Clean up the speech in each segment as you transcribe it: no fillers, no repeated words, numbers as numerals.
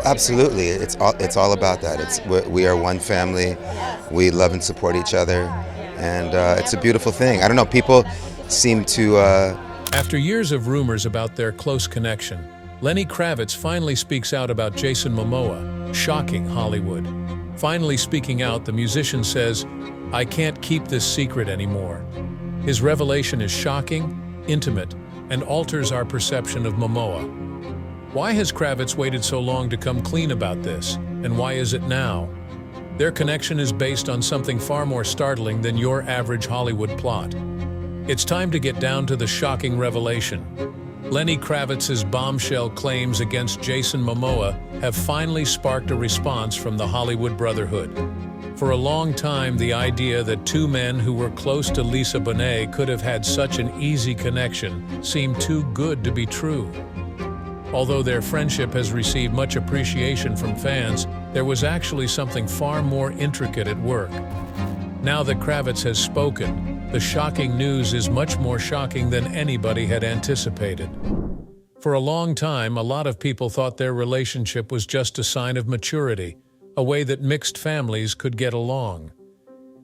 absolutely. It's all about that. We are one family. We love and support each other, and it's a beautiful thing. I don't know. People seem to. After years of rumors about their close connection, Lenny Kravitz finally speaks out about Jason Momoa, shocking Hollywood. Finally speaking out, the musician says, "I can't keep this secret anymore." His revelation is shocking, intimate, and alters our perception of Momoa. Why has Kravitz waited so long to come clean about this, and why is it now? Their connection is based on something far more startling than your average Hollywood plot. It's time to get down to the shocking revelation. Lenny Kravitz's bombshell claims against Jason Momoa have finally sparked a response from the Hollywood Brotherhood. For a long time, the idea that two men who were close to Lisa Bonet could have had such an easy connection seemed too good to be true. Although their friendship has received much appreciation from fans, there was actually something far more intricate at work. Now that Kravitz has spoken, the shocking news is much more shocking than anybody had anticipated. For a long time, a lot of people thought their relationship was just a sign of maturity, a way that mixed families could get along.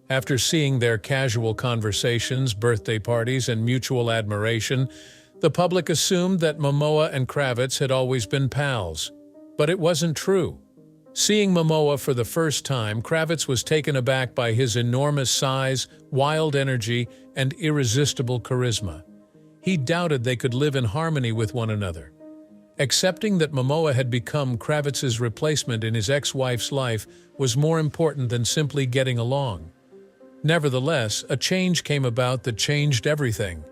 After seeing their casual conversations, birthday parties, and mutual admiration, the public assumed that Momoa and Kravitz had always been pals. But it wasn't true. Seeing Momoa for the first time, Kravitz was taken aback by his enormous size, wild energy, and irresistible charisma. He doubted they could live in harmony with one another. Accepting that Momoa had become Kravitz's replacement in his ex-wife's life was more important than simply getting along. Nevertheless, a change came about that changed everything.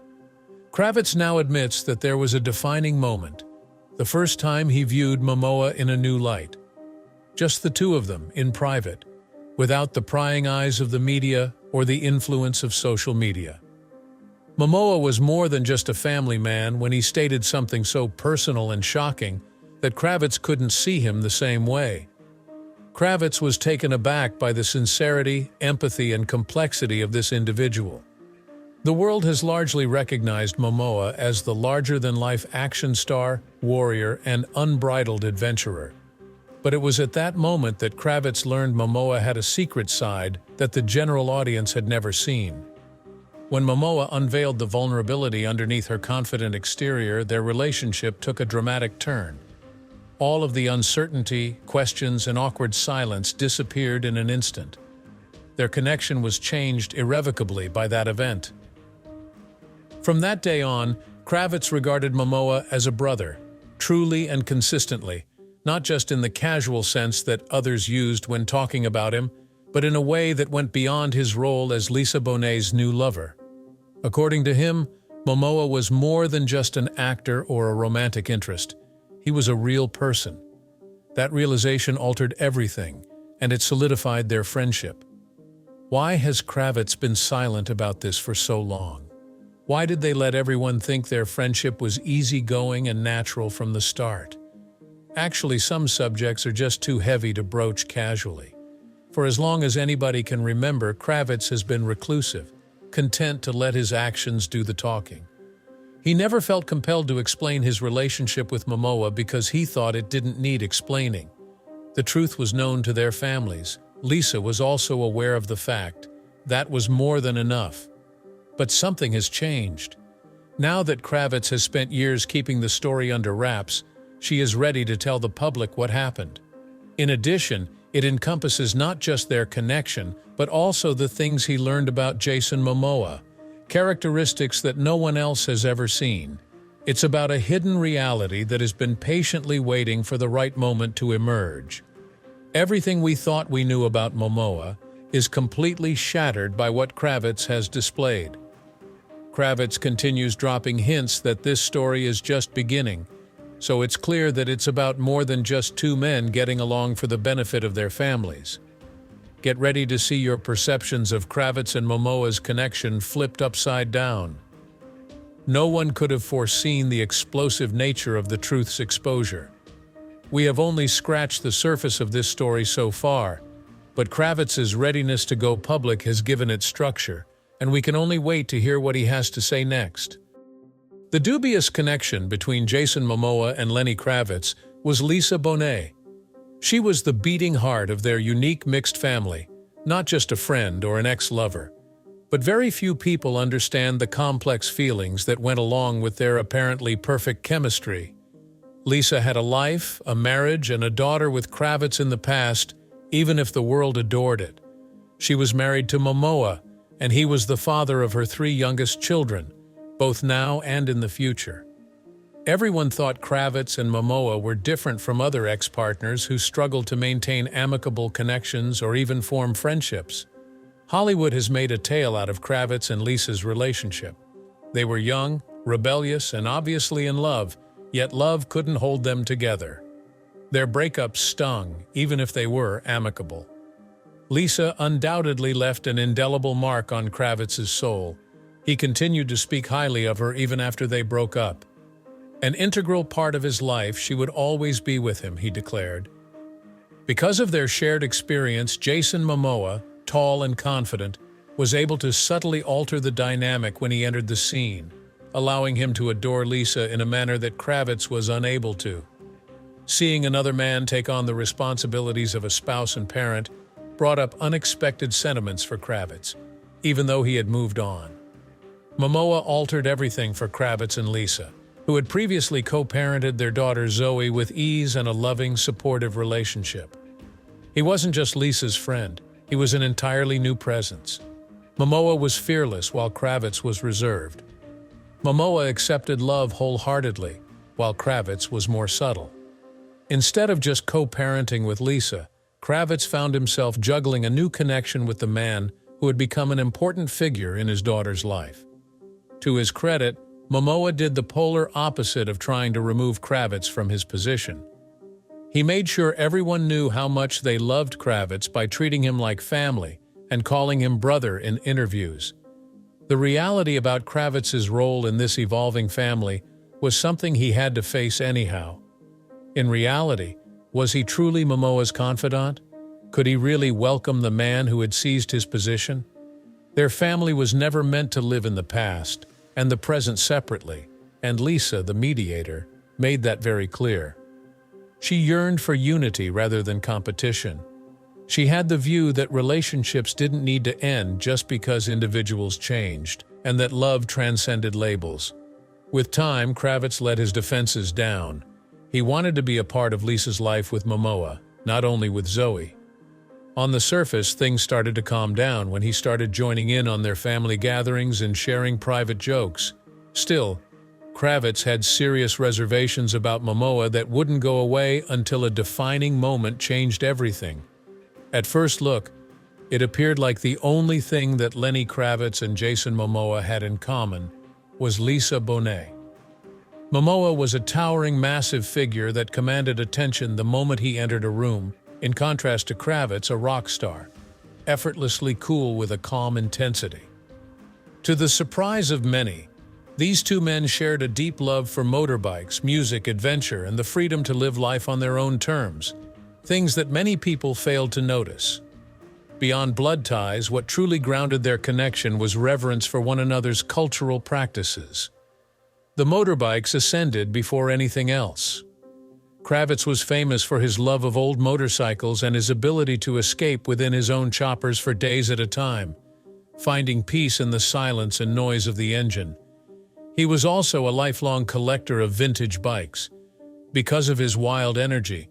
Kravitz now admits that there was a defining moment, the first time he viewed Momoa in a new light. Just the two of them, in private, without the prying eyes of the media or the influence of social media. Momoa was more than just a family man when he stated something so personal and shocking that Kravitz couldn't see him the same way. Kravitz was taken aback by the sincerity, empathy, and complexity of this individual. The world has largely recognized Momoa as the larger-than-life action star, warrior, and unbridled adventurer. But it was at that moment that Kravitz learned Momoa had a secret side that the general audience had never seen. When Momoa unveiled the vulnerability underneath her confident exterior, their relationship took a dramatic turn. All of the uncertainty, questions, and awkward silence disappeared in an instant. Their connection was changed irrevocably by that event. From that day on, Kravitz regarded Momoa as a brother, truly and consistently, not just in the casual sense that others used when talking about him, but in a way that went beyond his role as Lisa Bonet's new lover. According to him, Momoa was more than just an actor or a romantic interest. He was a real person. That realization altered everything, and it solidified their friendship. Why has Kravitz been silent about this for so long? Why did they let everyone think their friendship was easygoing and natural from the start? Actually, some subjects are just too heavy to broach casually. For as long as anybody can remember, Kravitz has been reclusive, content to let his actions do the talking. He never felt compelled to explain his relationship with Momoa because he thought it didn't need explaining. The truth was known to their families. Lisa was also aware of the fact. That was more than enough. But something has changed. Now that Kravitz has spent years keeping the story under wraps, she is ready to tell the public what happened. In addition, it encompasses not just their connection, but also the things he learned about Jason Momoa, characteristics that no one else has ever seen. It's about a hidden reality that has been patiently waiting for the right moment to emerge. Everything we thought we knew about Momoa is completely shattered by what Kravitz has displayed. Kravitz continues dropping hints that this story is just beginning, so it's clear that it's about more than just two men getting along for the benefit of their families. Get ready to see your perceptions of Kravitz and Momoa's connection flipped upside down. No one could have foreseen the explosive nature of the truth's exposure. We have only scratched the surface of this story so far, but Kravitz's readiness to go public has given it structure, and we can only wait to hear what he has to say next. The dubious connection between Jason Momoa and Lenny Kravitz was Lisa Bonet. She was the beating heart of their unique mixed family, not just a friend or an ex-lover. But very few people understand the complex feelings that went along with their apparently perfect chemistry. Lisa had a life, a marriage, and a daughter with Kravitz in the past, even if the world adored it. She was married to Momoa, and he was the father of her 3 youngest children, both now and in the future. Everyone thought Kravitz and Momoa were different from other ex-partners who struggled to maintain amicable connections or even form friendships. Hollywood has made a tale out of Kravitz and Lisa's relationship. They were young, rebellious, and obviously in love, yet love couldn't hold them together. Their breakup stung, even if they were amicable. Lisa undoubtedly left an indelible mark on Kravitz's soul. He continued to speak highly of her even after they broke up. An integral part of his life, she would always be with him, he declared. Because of their shared experience, Jason Momoa, tall and confident, was able to subtly alter the dynamic when he entered the scene, allowing him to adore Lisa in a manner that Kravitz was unable to. Seeing another man take on the responsibilities of a spouse and parent brought up unexpected sentiments for Kravitz, even though he had moved on. Momoa altered everything for Kravitz and Lisa, who had previously co-parented their daughter Zoe with ease and a loving, supportive relationship. He wasn't just Lisa's friend, he was an entirely new presence. Momoa was fearless while Kravitz was reserved. Momoa accepted love wholeheartedly, while Kravitz was more subtle. Instead of just co-parenting with Lisa, Kravitz found himself juggling a new connection with the man who had become an important figure in his daughter's life. To his credit, Momoa did the polar opposite of trying to remove Kravitz from his position. He made sure everyone knew how much they loved Kravitz by treating him like family and calling him brother in interviews. The reality about Kravitz's role in this evolving family was something he had to face anyhow. In reality, was he truly Momoa's confidant? Could he really welcome the man who had seized his position? Their family was never meant to live in the past and the present separately, and Lisa, the mediator, made that very clear. She yearned for unity rather than competition. She had the view that relationships didn't need to end just because individuals changed, and that love transcended labels. With time, Kravitz let his defenses down. He wanted to be a part of Lisa's life with Momoa, not only with Zoe. On the surface, things started to calm down when he started joining in on their family gatherings and sharing private jokes. Still, Kravitz had serious reservations about Momoa that wouldn't go away until a defining moment changed everything. At first look, it appeared like the only thing that Lenny Kravitz and Jason Momoa had in common was Lisa Bonet. Momoa was a towering, massive figure that commanded attention the moment he entered a room, in contrast to Kravitz, a rock star, effortlessly cool with a calm intensity. To the surprise of many, these two men shared a deep love for motorbikes, music, adventure, and the freedom to live life on their own terms, things that many people failed to notice. Beyond blood ties, what truly grounded their connection was reverence for one another's cultural practices. The motorbikes ascended before anything else. Kravitz was famous for his love of old motorcycles and his ability to escape within his own choppers for days at a time, finding peace in the silence and noise of the engine. He was also a lifelong collector of vintage bikes. Because of his wild energy,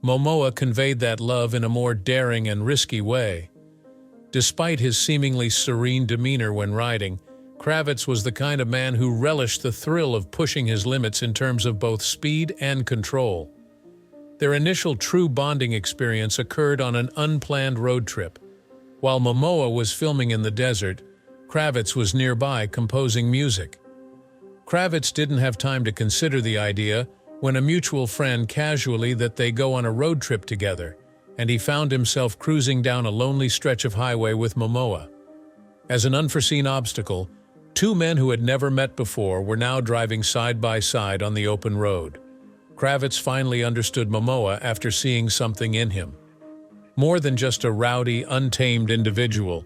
Momoa conveyed that love in a more daring and risky way. Despite his seemingly serene demeanor when riding, Kravitz was the kind of man who relished the thrill of pushing his limits in terms of both speed and control. Their initial true bonding experience occurred on an unplanned road trip. While Momoa was filming in the desert, Kravitz was nearby composing music. Kravitz didn't have time to consider the idea when a mutual friend casually that they go on a road trip together, and he found himself cruising down a lonely stretch of highway with Momoa. As an unforeseen obstacle, two men who had never met before were now driving side by side on the open road. Kravitz finally understood Momoa after seeing something in him. More than just a rowdy, untamed individual,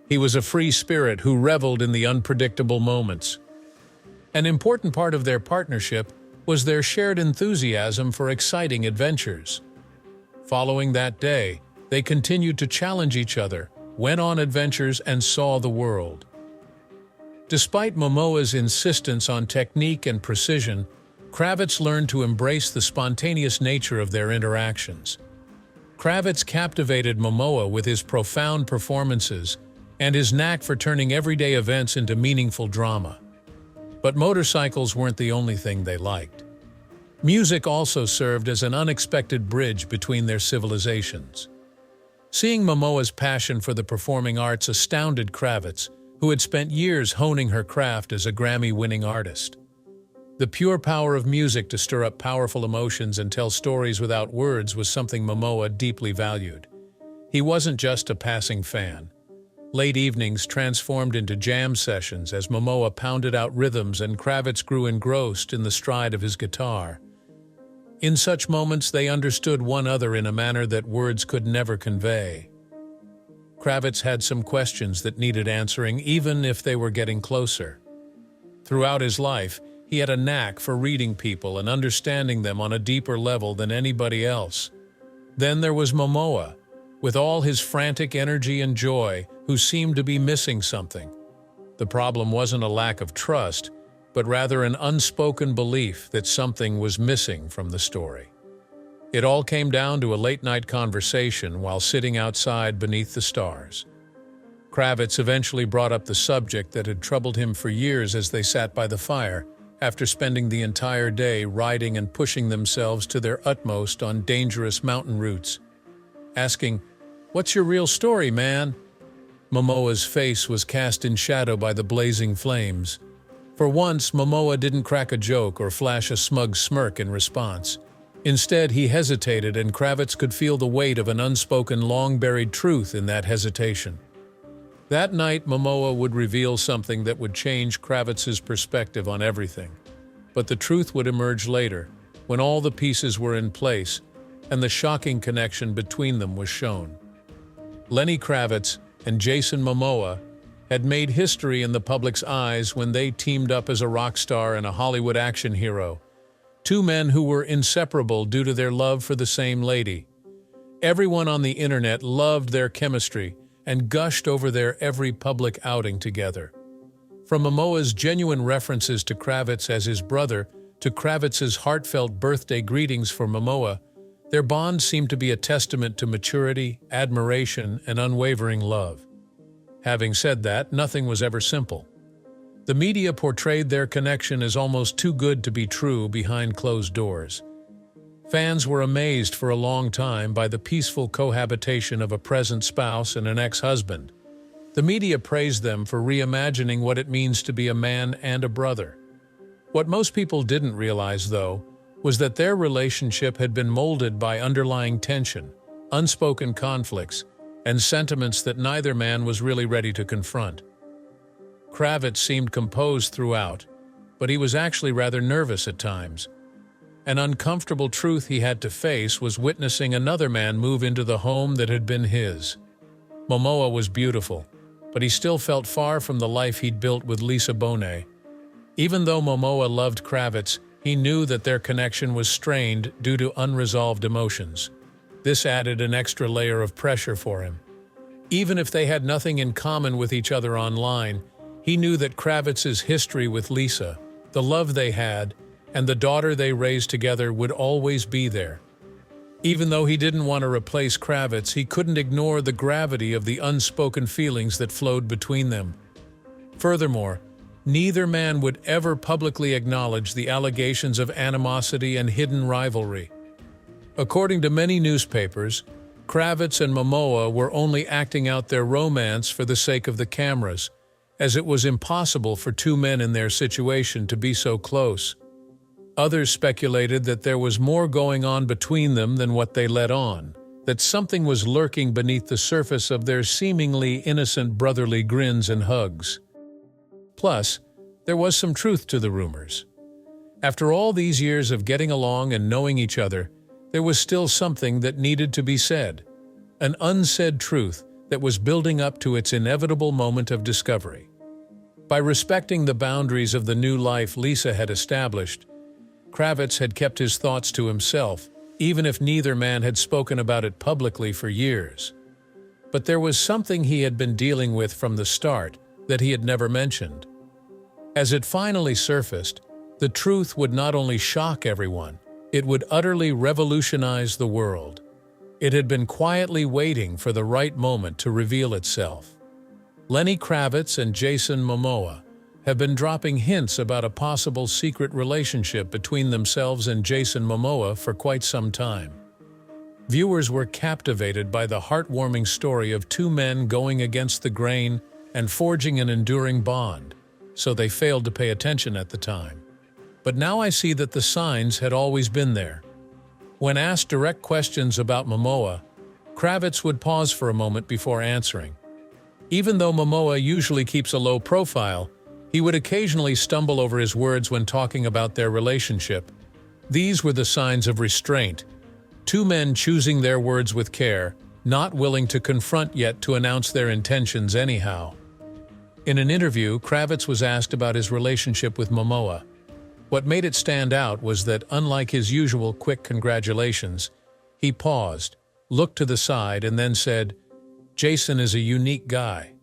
he was a free spirit who reveled in the unpredictable moments. An important part of their partnership was their shared enthusiasm for exciting adventures. Following that day, they continued to challenge each other, went on adventures, and saw the world. Despite Momoa's insistence on technique and precision, Kravitz learned to embrace the spontaneous nature of their interactions. Kravitz captivated Momoa with his profound performances and his knack for turning everyday events into meaningful drama. But motorcycles weren't the only thing they liked. Music also served as an unexpected bridge between their civilizations. Seeing Momoa's passion for the performing arts astounded Kravitz, who had spent years honing her craft as a Grammy-winning artist. The pure power of music to stir up powerful emotions and tell stories without words was something Momoa deeply valued. He wasn't just a passing fan. Late evenings transformed into jam sessions as Momoa pounded out rhythms and Kravitz grew engrossed in the stride of his guitar. In such moments, they understood one another in a manner that words could never convey. Kravitz had some questions that needed answering, even if they were getting closer. Throughout his life, he had a knack for reading people and understanding them on a deeper level than anybody else. Then there was Momoa, with all his frantic energy and joy, who seemed to be missing something. The problem wasn't a lack of trust, but rather an unspoken belief that something was missing from the story. It all came down to a late-night conversation while sitting outside beneath the stars. Kravitz eventually brought up the subject that had troubled him for years as they sat by the fire, after spending the entire day riding and pushing themselves to their utmost on dangerous mountain routes. Asking, "What's your real story, man?" Momoa's face was cast in shadow by the blazing flames. For once, Momoa didn't crack a joke or flash a smug smirk in response. Instead, he hesitated, and Kravitz could feel the weight of an unspoken, long-buried truth in that hesitation. That night, Momoa would reveal something that would change Kravitz's perspective on everything. But the truth would emerge later, when all the pieces were in place, and the shocking connection between them was shown. Lenny Kravitz and Jason Momoa had made history in the public's eyes when they teamed up as a rock star and a Hollywood action hero. Two men who were inseparable due to their love for the same lady. Everyone on the internet loved their chemistry and gushed over their every public outing together. From Momoa's genuine references to Kravitz as his brother to Kravitz's heartfelt birthday greetings for Momoa, their bond seemed to be a testament to maturity, admiration, and unwavering love. Having said that, nothing was ever simple. The media portrayed their connection as almost too good to be true behind closed doors. Fans were amazed for a long time by the peaceful cohabitation of a present spouse and an ex-husband. The media praised them for reimagining what it means to be a man and a brother. What most people didn't realize, though, was that their relationship had been molded by underlying tension, unspoken conflicts, and sentiments that neither man was really ready to confront. Kravitz seemed composed throughout, but he was actually rather nervous at times. An uncomfortable truth he had to face was witnessing another man move into the home that had been his. Momoa was beautiful, but he still felt far from the life he'd built with Lisa Bonet. Even though Momoa loved Kravitz, he knew that their connection was strained due to unresolved emotions. This added an extra layer of pressure for him. Even if they had nothing in common with each other online, he knew that Kravitz's history with Lisa, the love they had, and the daughter they raised together would always be there. Even though he didn't want to replace Kravitz, he couldn't ignore the gravity of the unspoken feelings that flowed between them. Furthermore, neither man would ever publicly acknowledge the allegations of animosity and hidden rivalry. According to many newspapers, Kravitz and Momoa were only acting out their romance for the sake of the cameras, as it was impossible for two men in their situation to be so close. Others speculated that there was more going on between them than what they let on, that something was lurking beneath the surface of their seemingly innocent brotherly grins and hugs. Plus, there was some truth to the rumors. After all these years of getting along and knowing each other, there was still something that needed to be said, an unsaid truth that was building up to its inevitable moment of discovery. By respecting the boundaries of the new life Lisa had established, Kravitz had kept his thoughts to himself, even if neither man had spoken about it publicly for years. But there was something he had been dealing with from the start that he had never mentioned. As it finally surfaced, the truth would not only shock everyone, it would utterly revolutionize the world. It had been quietly waiting for the right moment to reveal itself. Lenny Kravitz and Jason Momoa have been dropping hints about a possible secret relationship between themselves and Jason Momoa for quite some time. Viewers were captivated by the heartwarming story of two men going against the grain and forging an enduring bond, so they failed to pay attention at the time. But now I see that the signs had always been there. When asked direct questions about Momoa, Kravitz would pause for a moment before answering. Even though Momoa usually keeps a low profile, he would occasionally stumble over his words when talking about their relationship. These were the signs of restraint. Two men choosing their words with care, not willing to confront yet to announce their intentions anyhow. In an interview, Kravitz was asked about his relationship with Momoa. What made it stand out was that, unlike his usual quick congratulations, he paused, looked to the side, and then said, "Jason is a unique guy."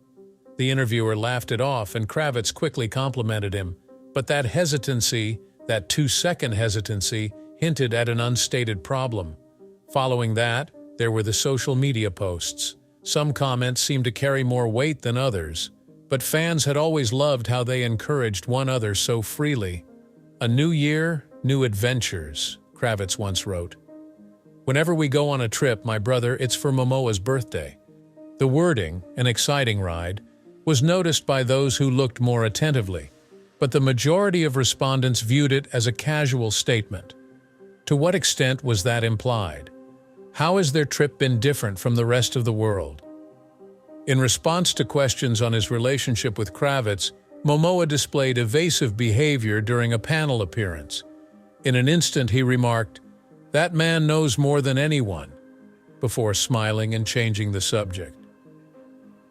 The interviewer laughed it off, and Kravitz quickly complimented him, but that hesitancy, that 2-second hesitancy, hinted at an unstated problem. Following that, there were the social media posts. Some comments seemed to carry more weight than others, but fans had always loved how they encouraged one another so freely. "A new year, new adventures," Kravitz once wrote. "Whenever we go on a trip, my brother, it's for Momoa's birthday." The wording, an exciting ride, was noticed by those who looked more attentively, but the majority of respondents viewed it as a casual statement. To what extent was that implied? How has their trip been different from the rest of the world? In response to questions on his relationship with Kravitz, Momoa displayed evasive behavior during a panel appearance. In an instant, he remarked, "That man knows more than anyone," before smiling and changing the subject.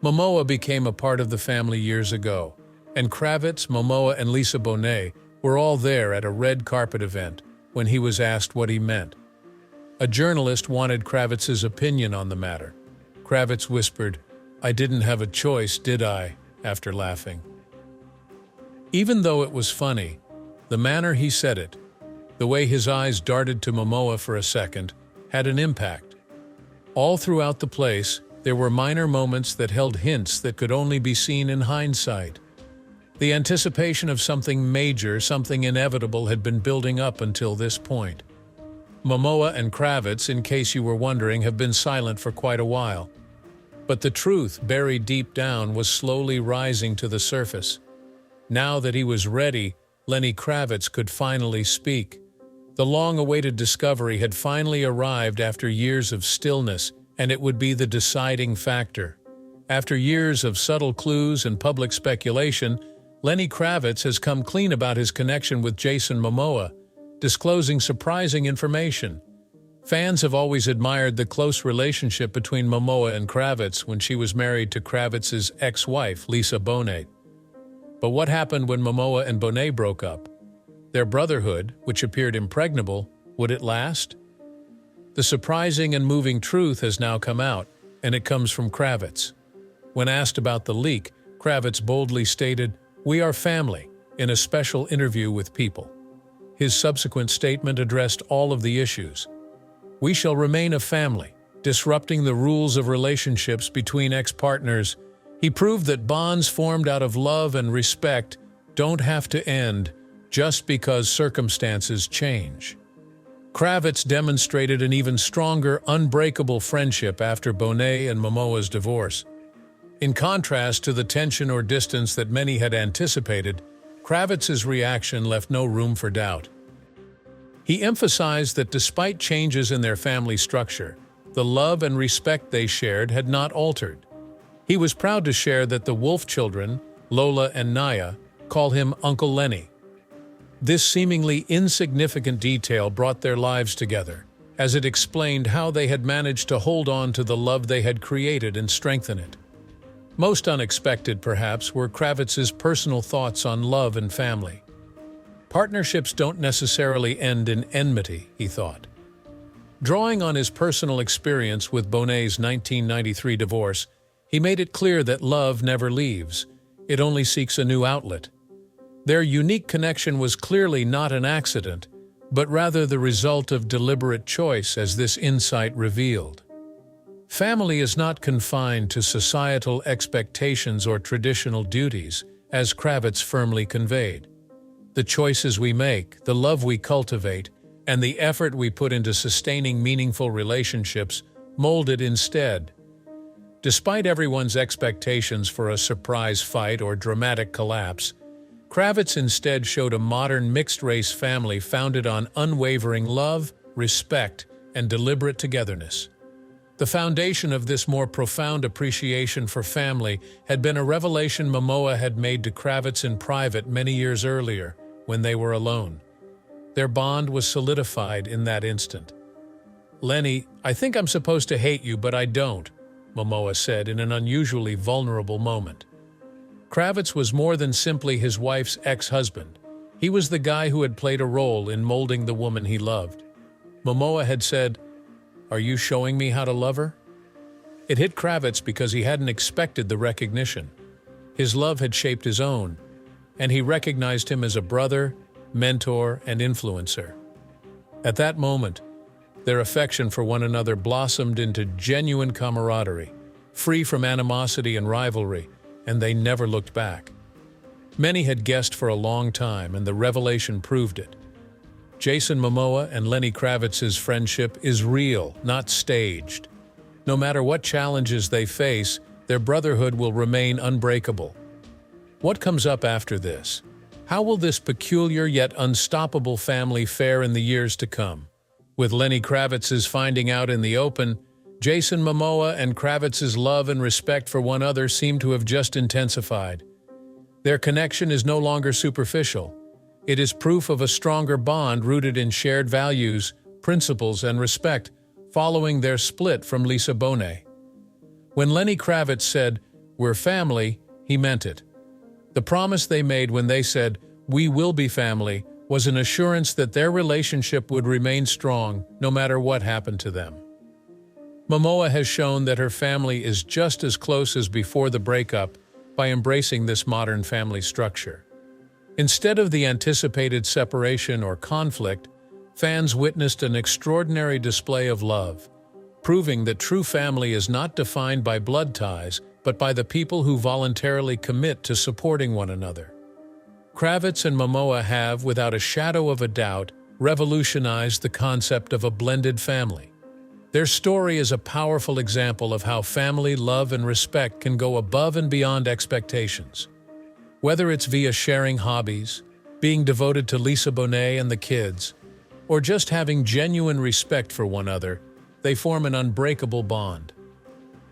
Momoa became a part of the family years ago, and Kravitz, Momoa, and Lisa Bonet were all there at a red carpet event when he was asked what he meant. A journalist wanted Kravitz's opinion on the matter. Kravitz whispered, "I didn't have a choice, did I?" after laughing. Even though it was funny, the manner he said it, the way his eyes darted to Momoa for a second, had an impact. All throughout the place, there were minor moments that held hints that could only be seen in hindsight. The anticipation of something major, something inevitable, had been building up until this point. Momoa and Kravitz, in case you were wondering, have been silent for quite a while. But the truth, buried deep down, was slowly rising to the surface. Now that he was ready, Lenny Kravitz could finally speak. The long-awaited discovery had finally arrived after years of stillness, and it would be the deciding factor. After years of subtle clues and public speculation, Lenny Kravitz has come clean about his connection with Jason Momoa, disclosing surprising information. Fans have always admired the close relationship between Momoa and Kravitz when she was married to Kravitz's ex-wife, Lisa Bonet. But what happened when Momoa and Bonet broke up? Their brotherhood, which appeared impregnable, would it last? The surprising and moving truth has now come out, and it comes from Kravitz. When asked about the leak, Kravitz boldly stated, "We are family," in a special interview with People. His subsequent statement addressed all of the issues. "We shall remain a family," disrupting the rules of relationships between ex-partners. He proved that bonds formed out of love and respect don't have to end just because circumstances change. Kravitz demonstrated an even stronger, unbreakable friendship after Bonet and Momoa's divorce. In contrast to the tension or distance that many had anticipated, Kravitz's reaction left no room for doubt. He emphasized that despite changes in their family structure, the love and respect they shared had not altered. He was proud to share that the Wolf children, Lola and Naya, call him Uncle Lenny. This seemingly insignificant detail brought their lives together, as it explained how they had managed to hold on to the love they had created and strengthen it. Most unexpected, perhaps, were Kravitz's personal thoughts on love and family. Partnerships don't necessarily end in enmity, he thought. Drawing on his personal experience with Bonet's 1993 divorce, he made it clear that love never leaves. It only seeks a new outlet. Their unique connection was clearly not an accident, but rather the result of deliberate choice, as this insight revealed. Family is not confined to societal expectations or traditional duties, as Kravitz firmly conveyed. The choices we make, the love we cultivate, and the effort we put into sustaining meaningful relationships mold it instead. Despite everyone's expectations for a surprise fight or dramatic collapse, Kravitz instead showed a modern mixed-race family founded on unwavering love, respect, and deliberate togetherness. The foundation of this more profound appreciation for family had been a revelation Momoa had made to Kravitz in private many years earlier, when they were alone. Their bond was solidified in that instant. "Lenny, I think I'm supposed to hate you, but I don't," Momoa said in an unusually vulnerable moment. Kravitz was more than simply his wife's ex-husband. He was the guy who had played a role in molding the woman he loved. Momoa had said, "Are you showing me how to love her?" It hit Kravitz because he hadn't expected the recognition. His love had shaped his own, and he recognized him as a brother, mentor, and influencer. At that moment, their affection for one another blossomed into genuine camaraderie, free from animosity and rivalry, and they never looked back. Many had guessed for a long time, and the revelation proved it. Jason Momoa and Lenny Kravitz's friendship is real, not staged. No matter what challenges they face, their brotherhood will remain unbreakable. What comes up after this? How will this peculiar yet unstoppable family fare in the years to come? With Lenny Kravitz's finding out in the open, Jason Momoa and Kravitz's love and respect for one another seem to have just intensified. Their connection is no longer superficial. It is proof of a stronger bond rooted in shared values, principles, and respect, following their split from Lisa Bonet. When Lenny Kravitz said, "We're family," he meant it. The promise they made when they said, "We will be family," was an assurance that their relationship would remain strong no matter what happened to them. Momoa has shown that her family is just as close as before the breakup by embracing this modern family structure. Instead of the anticipated separation or conflict, fans witnessed an extraordinary display of love, proving that true family is not defined by blood ties, but by the people who voluntarily commit to supporting one another. Kravitz and Momoa have, without a shadow of a doubt, revolutionized the concept of a blended family. Their story is a powerful example of how family, love, and respect can go above and beyond expectations. Whether it's via sharing hobbies, being devoted to Lisa Bonet and the kids, or just having genuine respect for one another, they form an unbreakable bond.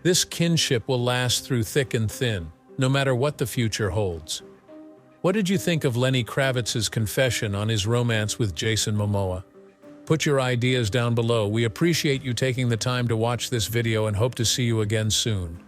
This kinship will last through thick and thin, no matter what the future holds. What did you think of Lenny Kravitz's confession on his romance with Jason Momoa? Put your ideas down below. We appreciate you taking the time to watch this video and hope to see you again soon.